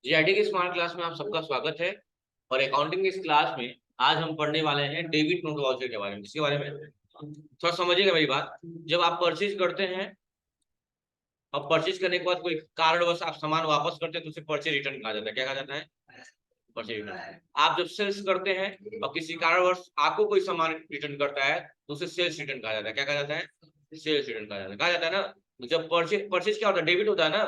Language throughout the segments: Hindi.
जीआईटी की स्मार्ट क्लास में आप सबका स्वागत है। और अकाउंटिंग की इस क्लास में आज हम पढ़ने वाले हैं डेबिट नोट वाउचर के बारे में। इसके बारे में थोड़ा समझिएगा मेरी बात। जब आप परचेज करते हैं और परचेज करने के बाद कोई कारणवश आप सामान वापस करते हैं तो उसे परचेज रिटर्न कहा जाता है। क्या कहा जाता है? Purchase return. आप जब सेल्स करते हैं और किसी कारणवश आपको कोई सामान रिटर्न करता है तो उसे सेल्स रिटर्न कहा जाता है। क्या कहा जाता है? सेल्स रिटर्न कहा जाता है ना। तो जब परचेज परचेज क्या होता है? डेबिट होता है ना।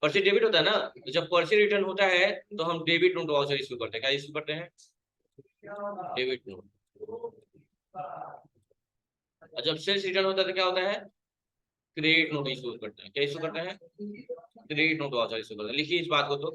परचेज डेबिट होता है ना। तो जब परचेज रिटर्न होता है तो हम डेबिट नोट वाउचर इशू करते हैं। क्या इशू करते हैं? Debit note. और जब सेल्स रिटर्न होता है तो क्या होता है? क्रेडिट नोट इशू करते हैं। क्या इशू करते हैं? क्रेडिट नोट वाउचर इशू करते हैं। लिखिए इस बात को तो।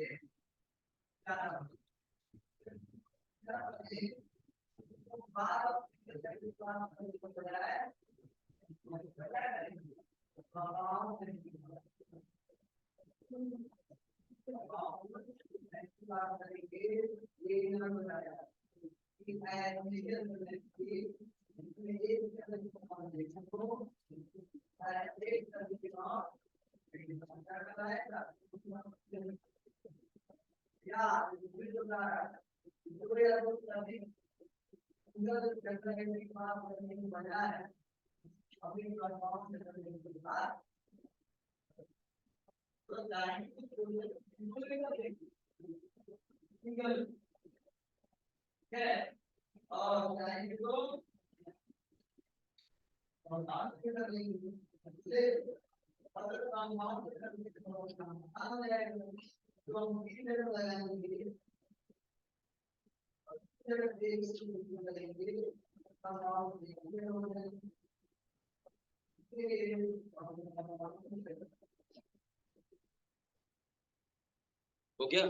हो गया?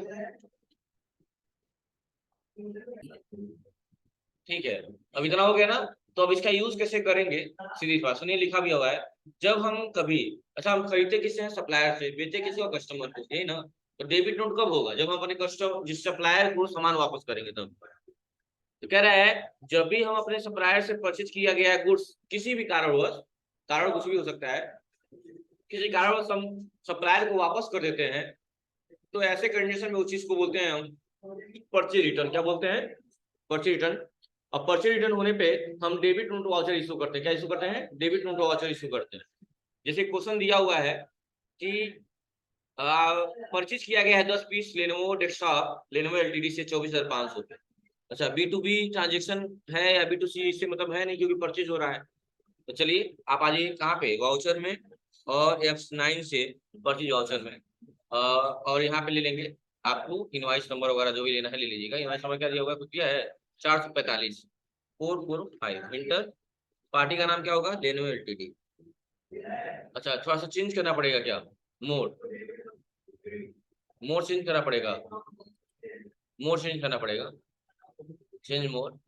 ठीक है। अब इतना हो गया ना। तो अब इसका यूज कैसे करेंगे? सीधी बात सुनिए, लिखा भी हुआ है। जब हम कभी, अच्छा, हम खरीदते किससे हैं? सप्लायर से। बेचते किसी को? कस्टमर को, यही ना। तो डेबिट नोट कब होगा? जब हम अपने कस्टमर, जिस सप्लायर को सामान वापस करेंगे तब। तो कह रहा है जब भी हम अपने सप्लायर से परचेज किया गया है गुड्स, किसी भी कारणवश, कारण कुछ भी हो सकता है, किसी कारणवश हम सप्लायर को वापस कर देते हैं, तो ऐसे कंडीशन में उस चीज को बोलते हैं हम परचेज रिटर्न। क्या बोलते हैं? Purchase return. अब परचेज रिटर्न होने पे हम डेबिट नोट वाउचर इशू करते हैं। क्या इशू करते हैं? डेबिट नोट वाउचर इशू करते हैं। जैसे क्वेश्चन दिया हुआ है कि परचेज किया गया है 10 piece Lenovo desktop Lenovo LTD से 24,500 पे। अच्छा, बी टू बी ट्रांजेक्शन है या बी टू सी, इससे मतलब है नहीं क्योंकि परचेज हो रहा है। तो चलिए आप आ जाइए कहाँ पे, वाउचर में, और F9 से परचेज वाउचर में। और यहाँ पे ले लेंगे। आपको इनवाइस नंबर वगैरह जो भी लेना है ले लीजिएगा। इनवाइस नंबर क्या दिया होगा? कुछ दिया है? 445 445 इंटर। पार्टी का नाम क्या होगा? Lenovo LTD. अच्छा, थोड़ा सा चेंज करना पड़ेगा क्या? मोड। मोड चेंज करना पड़ेगा। मोड चेंज करना पड़ेगा। Change mode.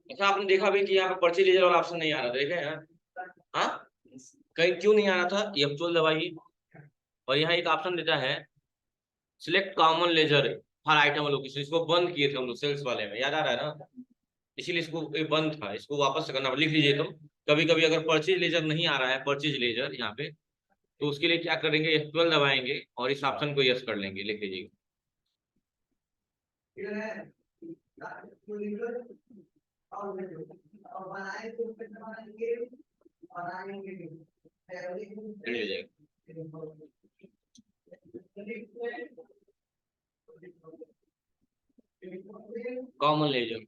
अच्छा, आपने देखा भी कि यहाँ पे पर्ची लेजर वाला ऑप्शन नहीं आ रहा था, देखे हैं? हाँ, कहीं क्यों नहीं आ रहा था? F12 दबाइए और यहाँ एक ऑप्शन देता है सिलेक्ट कॉमन लेजर हर आइटम लोकेशन। इसको बंद किए थे हम लोग सेल्स वाले में, याद आ रहा है ना? इसीलिए इसको, ये बंद था, इसको वापस से करना। लिख लीजिए तुम। कभी कभी अगर परचेज लेजर नहीं आ रहा है, परचेज लेजर यहाँ पे, तो उसके लिए क्या करेंगे? F12 दबाएंगे और इस ऑप्शन को यस कर लेंगे। लिख लीजिएगा। ले लीजिएगा। Common ledger.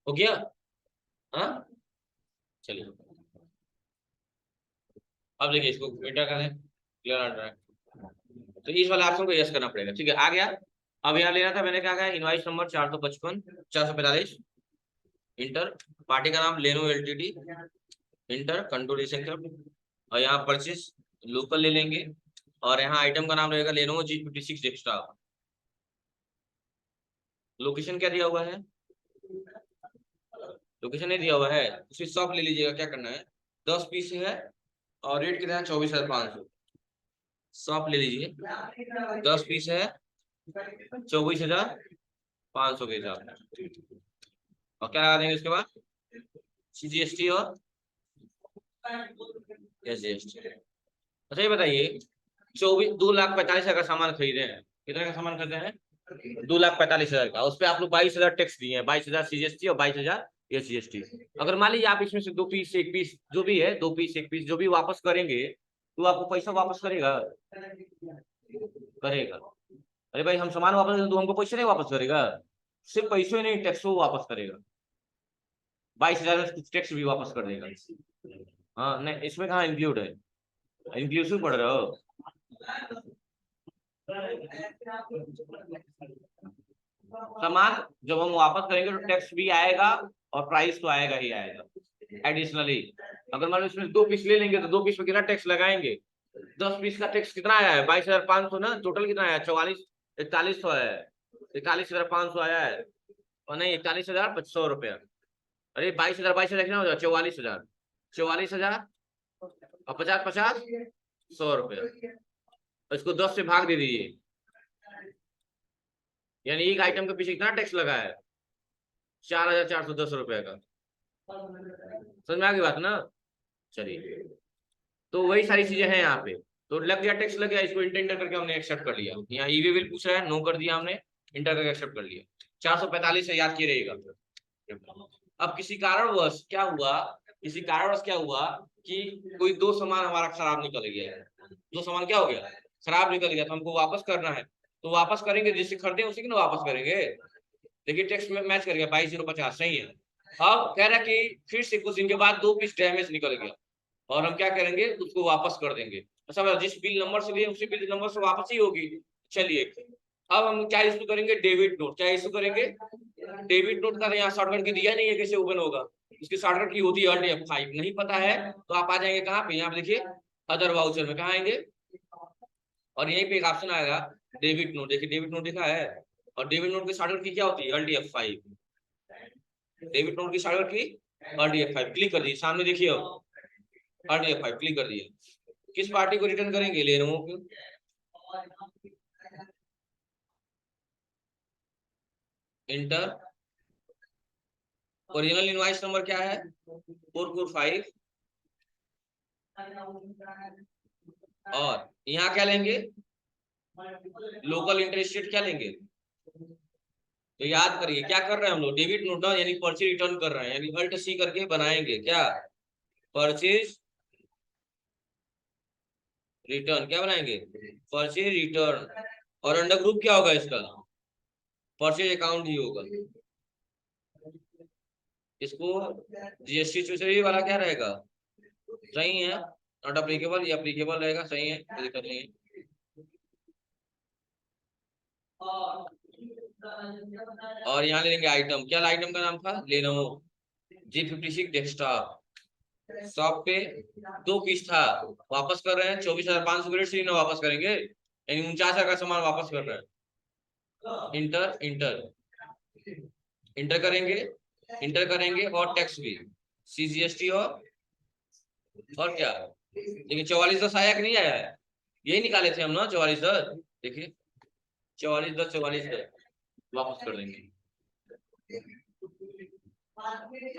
हो गया? हाँ, चलिए अब देखिए, इसको बेटा का है क्लियर आ रहा है। तो इस वाले ऑप्शन को यस करना पड़ेगा। ठीक है, आ गया। अब यहाँ लेना था मैंने, क्या कहा, इनवाइस नंबर 455 445, इंटर, पार्टी का नाम लेनो एलटीडी, इंटर, कंट्रोल और यहाँ परचेस लोकल ले लेंगे, और यहाँ आइटम का नाम रहेगा लेनोवो G56 डेस्कटॉप। लोकेशन क्या दिया हुआ है, लोकेशन नहीं दिया हुआ है, उसी शॉप ले लीजिएगा। क्या करना है, 10 पीस है और रेट कितना है, 24,500। शॉप ले लीजिए, 10 पीस है 24,500 के हिसाब से। और क्या लगा देंगे उसके बाद, CGST और SGST। अच्छा ये बताइए, 2,45,000 का सामान खरीदे हैं, कितने का सामान खरीदे हैं, 2,45,000 का। उस पर आप लोग 22,000 टैक्स दिए हैं, 22,000 CGST और 22,000 SGST। अगर मान लीजिए आप इसमें से 2 पीस 1 पीस जो भी है, 2 पीस 1 पीस जो भी वापस करेंगे, तो आपको पैसा वापस करेगा, करेगा। अरे भाई हम सामान वापस करें तो हमको पैसे नहीं वापस करेगा, सिर्फ पैसे नहीं टैक्स वो वापस करेगा, 22,000 में कुछ टैक्स भी वापस कर देगा। हाँ नहीं, इसमें कहाँ इंक्लूड है, इंक्लूसिव पढ़ रहे हो। सामान जब हम वापस करेंगे तो टैक्स भी आएगा और प्राइस तो आएगा ही आएगा एडिशनली। अगर मान लो इसमें 2 पीस ले लेंगे तो 2 पीस में कितना टैक्स लगाएंगे, 10 पीस का टैक्स कितना आया है, 22,500 ना, टोटल कितना आया, 41,000 आया है, 41,500 आया है, और नहीं 41,100 रुपया। अरे 22,000 22,000 कितना हो जाएगा, 44,000, 44,000 और 50 100 रुपया, इसको 10 से भाग दे दीजिए, यानी एक आइटम के पीछे कितना टैक्स लगा है, 4,410 रुपया का। समझ में आ गई बात ना। चलिए, तो वही सारी चीजें हैं यहाँ पे। तो लग गया, टैक्स लग गया, इसको इंटर करके हमने एक्सेप्ट कर लिया। यहाँ ईवी बिल पूछ रहा है, नो कर दिया हमने, इंटर करके एक्सेप्ट कर लिया। 445 से याद किए रहेगा। अब किसी कारणवश क्या हुआ, किसी कारणवश क्या हुआ कि कोई 2 सामान हमारा खराब निकल गया है, 2 सामान क्या हो गया, खराब निकल गया, तो हमको वापस करना है। तो वापस करेंगे, जिससे खरीदे उसी की ना वापस करेंगे। देखिए टैक्स में मैच कर गया, 22,050 सही है। अब कह रहा है कि फिर से कुछ दिन के बाद 2 पीस डैमेज निकल गया, और हम क्या करेंगे, उसको वापस कर देंगे। अच्छा, जिस बिल नंबर से लिए उसी बिल नंबर से वापस ही होगी। चलिए, अब हम क्या इशू करेंगे, डेबिट नोट। क्या इशू करेंगे, डेबिट नोट का यहाँ शॉर्टकट की दिया नहीं है, कैसे ओपन होगा, उसकी शॉर्टकट की होती है Alt F5। नहीं पता है तो आप आ जाएंगे कहाँ पे, यहाँ पे देखिए अदर वाउचर में, कहाँ आएंगे, और यहीं पे एक ऑप्शन आएगा डेबिट नोट। देखिए डेबिट नोट लिखा है, और डेबिट नोट की शॉर्टकट की क्या होती है, Alt F5। डेबिट नोट की शॉर्टकट की Alt F5, क्लिक कर दीजिए, सामने देखिए Alt F5 क्लिक कर दिए। किस पार्टी को रिटर्न करेंगे, लेनोवो को। इंटर, ओरिजिनल इनवॉइस नंबर क्या है, 445, और यहाँ क्या लेंगे, लोकल इंटरेस्ट रेट क्या लेंगे। तो याद करिए क्या कर रहे हैं हम लोग, डेबिट नोट ना, यानी पर्ची रिटर्न कर रहे हैं, यानी Alt C करके बनाएंगे क्या, परचेज रिटर्न, क्या बनाएंगे, परचेज रिटर्न। और अंडर ग्रुप क्या होगा इसका, परचेज अकाउंट ही होगा। इसको GST चूसरी वाला क्या रहेगा, सही है, नॉट अप्लीकेबल, ये अप्लीकेबल रहेगा, सही है, कोई दिक्कत नहीं है। और यहाँ ले लेंगे आइटम, क्या आइटम का नाम था, लेनोवो G56 डेस्कटॉप। शॉप पे 2 पीस था, वापस कर रहे हैं, 24,500 के रेट से वापस करेंगे, यानी 49,000 का सामान वापस कर रहे हैं। इंटर, इंटर, इंटर करेंगे, इंटर करेंगे, और टैक्स भी, CGST और क्या, देखिए 4410 आया कि नहीं आया है, यही निकाले थे हम ना, 4410, देखिए 4410 4410 वापस कर देंगे।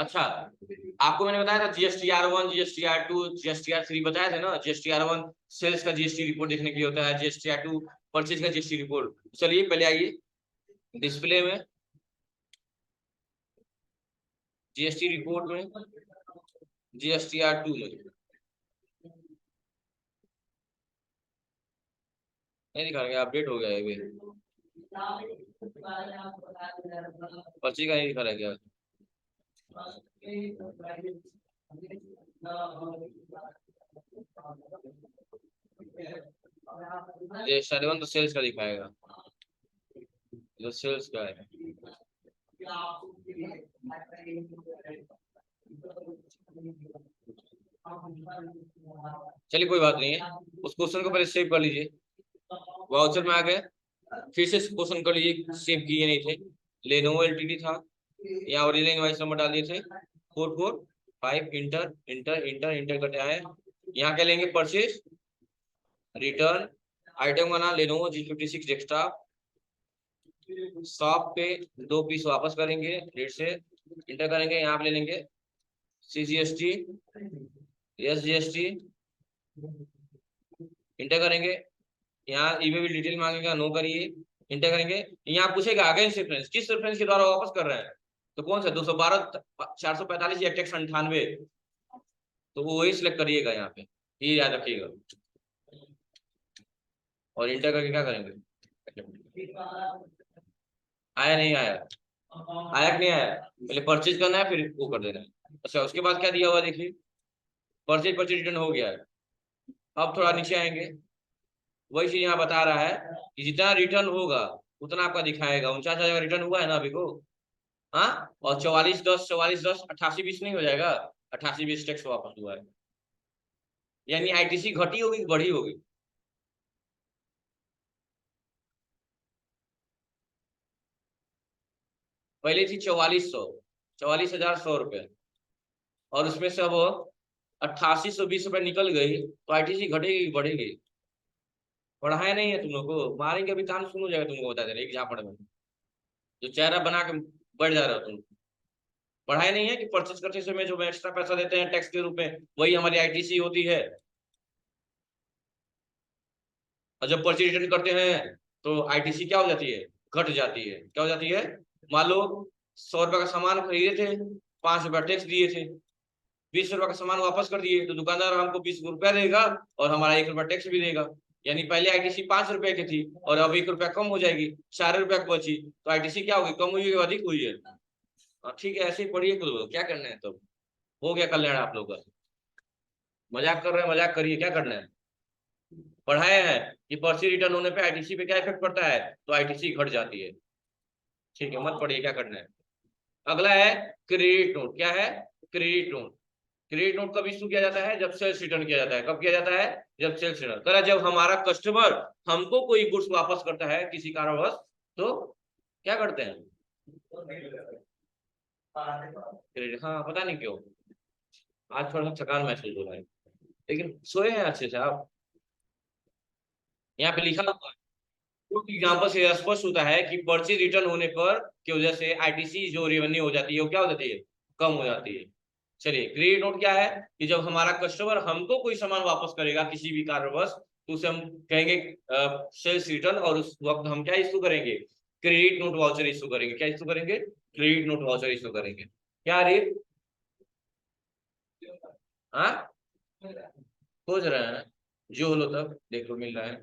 अच्छा, आपको मैंने बताया था GSTR1 GSTR2 GSTR3 बताया था ना। GSTR1 सेल्स का GST रिपोर्ट देखने के लिए होता है, GSTR2 परचेज का GST रिपोर्ट। चलिए पहले आइए डिस्प्ले में, GST रिपोर्ट में, GSTR2 में नहीं दिखा गया, अपडेट हो गया है, पर्ची का नहीं दिखा रहा क्या, ये सेवन तो सेल्स का दिखाएगा, जो सेल्स का है। चलिए कोई बात नहीं है, उस क्वेश्चन को पहले सेव कर लीजिए। वाउचर में आ गए, फिर से क्वेश्चन कर लीजिए, सेव किए नहीं थे। लेनोवो एलटीडी था, यहाँ ओरिजिनल इनवॉइस नंबर डाल दिए थे 445, इंटर इंटर इंटर इंटर करते आए। यहाँ क्या लेंगे, परचेज, रिटर्न, आइटम का नाम लेनोवो G56 डेस्कटॉप, शॉप पे 2 पीस वापस करेंगे, रेट से इंटर करेंगे, यहाँ पे ले लेंगे CGST, SGST, इंटर करेंगे, यहाँ ईमेल डिटेल मांगेगा, नो करिए, इंटर करेंगे। यहाँ पूछेगा अगेंस्ट रेफरेंस, किस रेफरेंस के द्वारा वापस कर रहे हैं, तो कौन सा 212 445 या टैक्स 98, तो वो वही सिलेक्ट करिएगा यहाँ पे, ये याद रखिएगा। और इंटर करके क्या करेंगे, आया नहीं आया, आया कि नहीं आया, पहले परचेज करना है फिर वो कर देना है। अच्छा उसके बाद क्या दिया हुआ देखिए, परचेज परचेज रिटर्न हो गया है। अब थोड़ा नीचे आएंगे, वही चीज यहाँ बता रहा है कि जितना रिटर्न होगा उतना आपका दिखाएगा। 49,000 रिटर्न हुआ है ना अभी को, हाँ, और 4410 8820 नहीं हो जाएगा, 8820 टैक्स वापस हुआ है, यानी आईटीसी घटी होगी बढ़ी होगी, पहले थी 44,100 और उसमें से अब 8820 रुपये निकल गई, तो आईटीसी घटेगी बढ़ेगी, पढ़ाया नहीं है तुम लोग को, मारेंगे अभी कान सुन हो जाएगा, तुमको बता दे रहे एक झापड़ में, जो चेहरा बना के बढ़ जा रहा हो तुम, पढ़ाया नहीं है कि परचेज करते समय जो एक्स्ट्रा पैसा देते हैं टैक्स के रूप में, वही हमारी आईटीसी होती है। और जब परचेज रिटर्न करते हैं तो आईटीसी क्या हो जाती है, घट जाती है, क्या हो जाती है, मान लो 100 रुपए का सामान खरीदे थे, 5 रुपया टैक्स दिए थे, 20 रुपए का सामान वापस कर दिए, तो दुकानदार हमको 20 रुपया देगा और हमारा 1 रुपया टैक्स भी देगा, यानी पहले आईटीसी 5 रुपए की थी और अब 1 रुपया कम हो जाएगी, 4 रुपया की बची, तो आईटीसी क्या होगी, कम हुई है अधिक हुई है। हाँ ठीक है, ऐसे ही पढ़िए खुद, क्या करना है, तो हो गया कल्याण आप लोग का। मजाक कर रहे हैं, मजाक करिए, क्या करना है, पढ़ाया है कि पर्ची रिटर्न होने पे आईटीसी पे क्या इफेक्ट पड़ता है, तो आईटीसी घट जाती है। ठीक है, मत पढ़िए, क्या करना है। अगला है क्रेडिट नोट, क्या है, क्रेडिट नोट। क्रेडिट नोट कब इशू किया जाता है, जब सेल्स रिटर्न किया जाता है, कब किया जाता है, जब सेल्स रिटर्न करा, जब हमारा कस्टमर हमको कोई गुड्स वापस करता है किसी कारणवश, तो क्या करते हैं, क्रेडिट, हाँ पता नहीं क्यों आज थोड़ा सा थकान महसूस हो रहा है, लेकिन सोए हैं अच्छे से आप, यहाँ पे लिखा हुआ है। तो एग्जाम्पल से स्पष्ट होता है कि पर्ची रिटर्न होने पर की वजह से आईटीसी जो रेवेन्यू हो जाती है वो क्या हो जाती है, कम हो जाती है। चलिए क्रेडिट नोट क्या है, कि जब हमारा कस्टमर हमको कोई सामान वापस करेगा किसी भी कारणवश, तो उसे हम कहेंगे सेल्स रिटर्न, और उस वक्त हम क्या इशू करेंगे, क्रेडिट नोट वाउचर इशू करेंगे, क्या इशू करेंगे, क्रेडिट नोट वाउचर इशू करेंगे। क्या रेट, हाँ सोच रहे हैं, जो लो तब देखो मिल रहा है।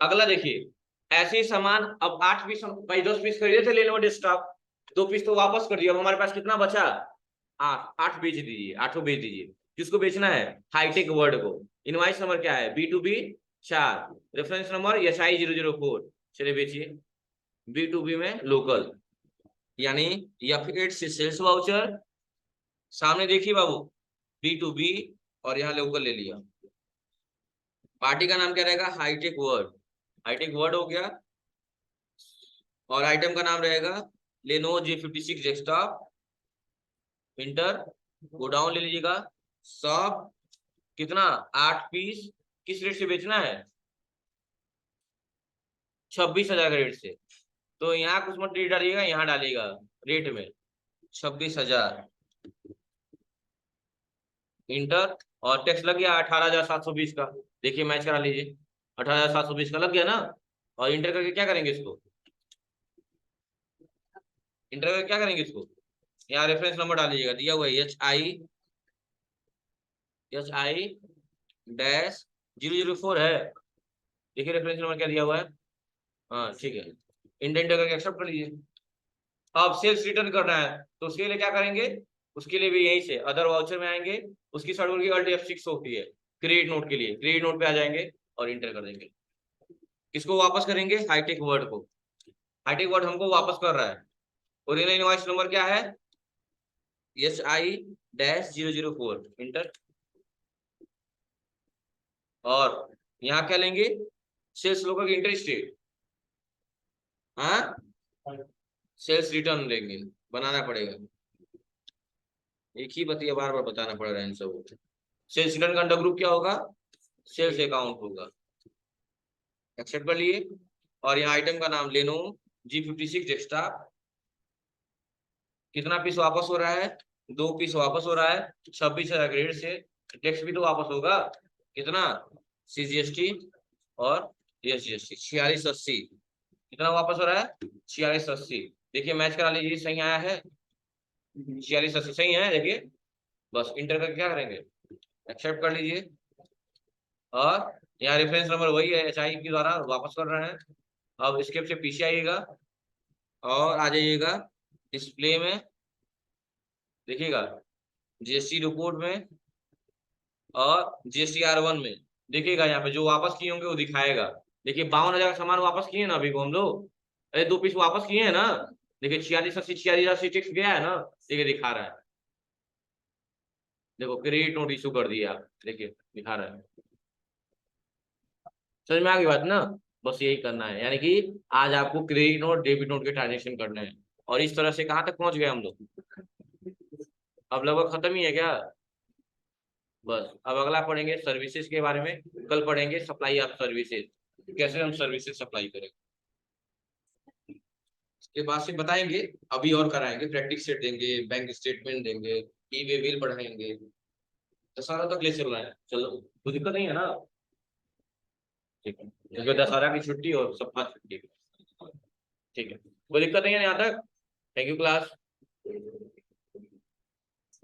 अगला देखिए, ऐसे ही सामान अब 8 पीस हम भाई 10 पीस खरीदे थे लेनोवो डेस्कटॉप, 2 पीस तो वापस कर दिया, अब हमारे पास कितना बचा, 8 बेच दीजिए, 8 बेच दीजिए। किसको बेचना है, हाईटेक वर्ल्ड को। इनवाइस नंबर क्या है, B2B 4, रेफरेंस नंबर SI 004, चलिए बेचिए। B2B में लोकल, यानी F8 से सेल्स वाउचर, सामने देखिए बाबू B2B, और यहाँ लोकल ले लिया। पार्टी का नाम क्या रहेगा, हाईटेक वर्ल्ड, हाईटेक वर्ल्ड हो गया, और आइटम का नाम रहेगा Lenovo G56 desktop, inter, godown ले लीजिएगा, शॉप, कितना 8 पीस, किस रेट से बेचना है, 26,000 का रेट से, तो यहाँ कुछ मत रेट डालिएगा, यहाँ डालिएगा रेट में 26,000, इंटर, और टैक्स लग गया 18,720 का, देखिए मैच करा लीजिए, 18,720 का लग गया ना। और इंटर करके क्या करेंगे इसको, इंटर करके क्या करेंगे इसको, यहाँ रेफरेंस नंबर डालिएगा, दिया हुआ है HI-004 है, देखिए रेफरेंस नंबर क्या दिया हुआ है, हाँ ठीक है, इंडेंट करके एक्सेप्ट कर लीजिए। अब सेल्स रिटर्न करना है, तो उसके लिए क्या करेंगे, उसके लिए भी यहीं से अदर वाउचर में आएंगे, उसकी शॉर्टकट की अल्ट F6 होती है क्रेडिट नोट के लिए, क्रेडिट नोट पे आ जाएंगे और इंटर कर देंगे। किसको वापस करेंगे? हाईटेक वर्ड को। हाईटेक वर्ड हमको वापस कर रहा है। ओरिजिनल इनवॉइस नंबर क्या है? SI-004 inter. और यहाँ क्या लेंगे? सेल्स लोगों की इंटर स्टेट, हाँ सेल्स रिटर्न लेंगे, बनाना पड़ेगा। एक ही बतिया बार बार बताना पड़ रहा है इन सब। सेल्स रिटर्न का अंडर ग्रुप क्या होगा? सेल्स अकाउंट होगा। एक्सेप्ट कर लिए। और यहाँ आइटम का नाम लेनो G56 डेस्कटॉप। कितना पीस वापस हो रहा है? 2 पीस वापस हो रहा है। 26,000 क्रेडिट से टैक्स भी तो वापस होगा। कितना? CGST और SGST 4680। कितना वापस हो रहा है? 4680। देखिए मैच करा लीजिए, सही आया है? 4680 सही है। देखिए बस इंटर करके क्या करेंगे? एक्सेप्ट कर लीजिए। और यहाँ रेफरेंस नंबर वही है, HI के द्वारा वापस कर रहे हैं। अब स्केप से पीछे आइएगा और आ जाइएगा डिस्प्ले में, देखिएगा GST रिपोर्ट में और GSTR1 में। देखिएगा यहाँ पे जो वापस किए होंगे वो दिखाएगा। देखिए 52,000 का सामान वापस किए ना अभी को हम लोग। अरे 2 पीस वापस किए हैं ना। देखिए 4680 टैक्स गया है ना। देखिए दिखा रहा है। देखो क्रेडिट नोट इशू कर दिया, देखिए दिखा रहा है। समझ में आ गई बात ना? बस यही करना है, यानी कि आज आपको क्रेडिट नोट डेबिट नोट के ट्रांजेक्शन करने हैं। और इस तरह से कहाँ तक पहुंच गए हम लोग? अब लगभग खत्म ही है क्या? बस अब अगला पढ़ेंगे सर्विसेज के बारे में। कल पढ़ेंगे सप्लाई ऑफ सर्विसेज, कैसे हम सर्विसेज सप्लाई करें। इसके बाद से बताएंगे, अभी और कराएंगे, प्रैक्टिस सेट देंगे, बैंक स्टेटमेंट देंगे, ई वे बिल बढ़ाएंगे। दशहरा तक ले चल रहा है, चलो कोई दिक्कत नहीं है ना? ठीक है, क्योंकि दशहरा की छुट्टी और सबका छुट्टी। ठीक है, कोई दिक्कत नहीं है यहाँ तक? Thank you class.